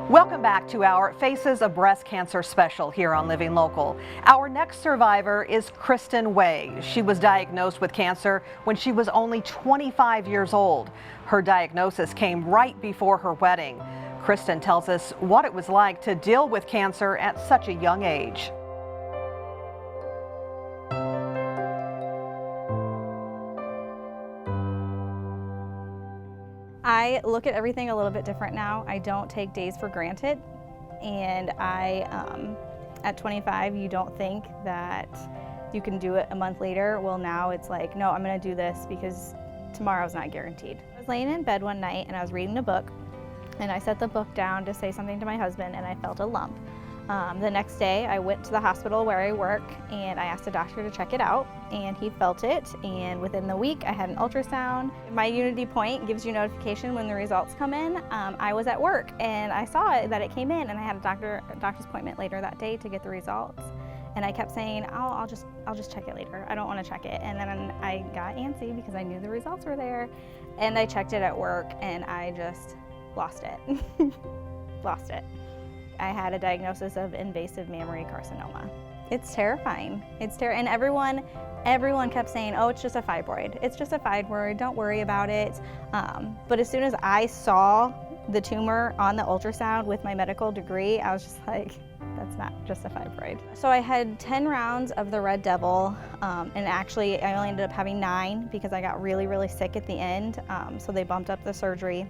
Welcome back to our Faces of Breast Cancer special here on Living Local. Our next survivor is Kristen Wray. She was diagnosed with cancer when she was only 25 years old. Her diagnosis came right before her wedding. Kristen tells us what it was like to deal with cancer at such a young age. I look at everything a little bit different now. I don't take days for granted, and at 25, you don't think that you can do it a month later. Well, now it's like, no, I'm gonna do this because tomorrow's not guaranteed. I was laying in bed one night and I was reading a book, and I set the book down to say something to my husband, and I felt a lump. The next day, I went to the hospital where I work, and I asked the doctor to check it out, and he felt it, and within the week, I had an ultrasound. My Unity Point gives you notification when the results come in. I was at work, and I saw that it came in, and I had a doctor's appointment later that day to get the results. And I kept saying, oh, I'll just check it later. I don't want to check it. And then I got antsy because I knew the results were there, and I checked it at work, and I just lost it. Lost it. I had a diagnosis of invasive mammary carcinoma. It's terrifying. And everyone kept saying, oh, it's just a fibroid. It's just a fibroid, don't worry about it. But as soon as I saw the tumor on the ultrasound with my medical degree, I was just like, that's not just a fibroid. So I had 10 rounds of the Red Devil, and actually I only ended up having 9 because I got really, really sick at the end, so they bumped up the surgery.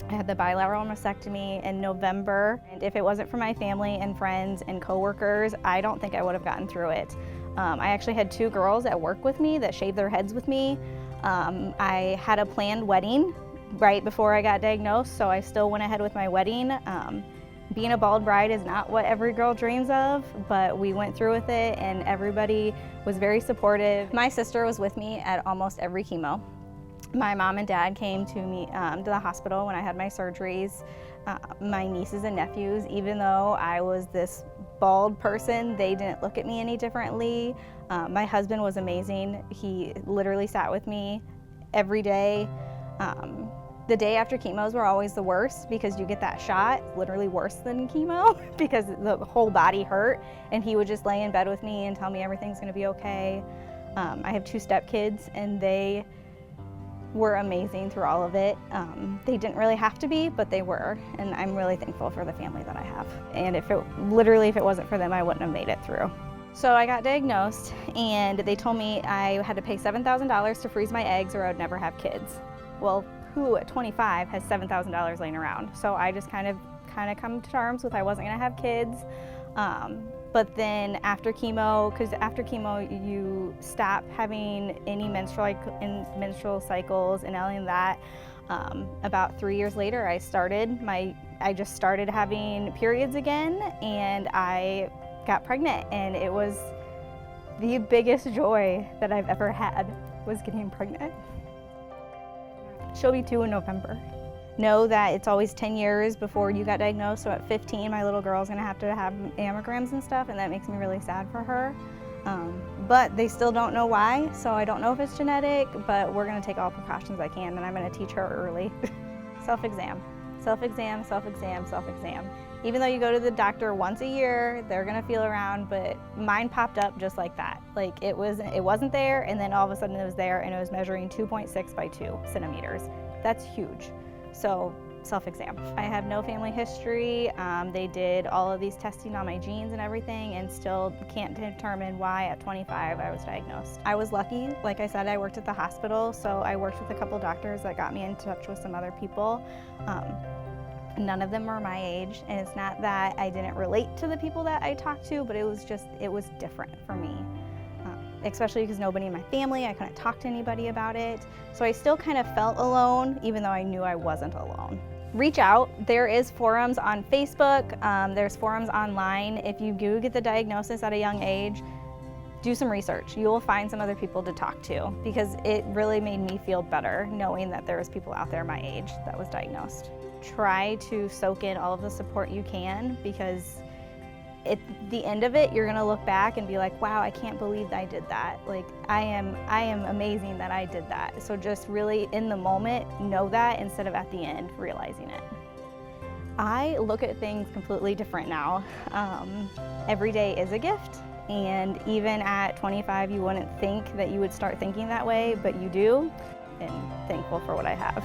I had the bilateral mastectomy in November, and if it wasn't for my family and friends and coworkers, I don't think I would have gotten through it. I actually had 2 girls at work with me that shaved their heads with me. I had a planned wedding right before I got diagnosed, so I still went ahead with my wedding. Being a bald bride is not what every girl dreams of, but we went through with it, and everybody was very supportive. My sister was with me at almost every chemo. My mom and dad came to me to the hospital when I had my surgeries. My nieces and nephews, even though I was this bald person, they didn't look at me any differently. My husband was amazing. He literally sat with me every day. The day after chemos were always the worst because you get that shot, literally worse than chemo because the whole body hurt, and he would just lay in bed with me and tell me everything's gonna be okay. I have 2 stepkids, and they were amazing through all of it. They didn't really have to be, but they were, and I'm really thankful for the family that I have. And if it wasn't for them, I wouldn't have made it through. So I got diagnosed, and they told me I had to pay $7,000 to freeze my eggs or I'd never have kids. Well, who at 25 has $7,000 laying around? So I just kind of come to terms with I wasn't gonna have kids. But then after chemo, because after chemo you stop having any menstrual cycles and any of that. About 3 years later, I just started having periods again, and I got pregnant, and it was the biggest joy that I've ever had was getting pregnant. She'll be 2 in November. Know that it's always 10 years before you got diagnosed, so at 15 my little girl's gonna have mammograms and stuff, and that makes me really sad for her. But they still don't know why, so I don't know if it's genetic, but we're gonna take all precautions I can, and I'm gonna teach her early. Self-exam, self-exam, self-exam, self-exam. Even though you go to the doctor once a year, they're gonna feel around, but mine popped up just like that. Like it wasn't there, and then all of a sudden it was there, and it was measuring 2.6 by 2 centimeters. That's huge. So self-exam. I have no family history. They did all of these testing on my genes and everything, and still can't determine why at 25 I was diagnosed. I was lucky. Like I said, I worked at the hospital, so I worked with a couple doctors that got me in touch with some other people. None of them were my age, and it's not that I didn't relate to the people that I talked to, but it was different for me. Especially because nobody in my family, I couldn't talk to anybody about it. So I still kind of felt alone, even though I knew I wasn't alone. Reach out. There is forums on Facebook, there's forums online. If you do get the diagnosis at a young age, do some research. You will find some other people to talk to, because it really made me feel better knowing that there was people out there my age that was diagnosed. Try to soak in all of the support you can, because at the end of it, you're gonna look back and be like, wow, I can't believe I did that. Like, I am amazing that I did that. So just really in the moment, know that instead of at the end realizing it. I look at things completely different now. Every day is a gift, and even at 25, you wouldn't think that you would start thinking that way, but you do, and thankful for what I have.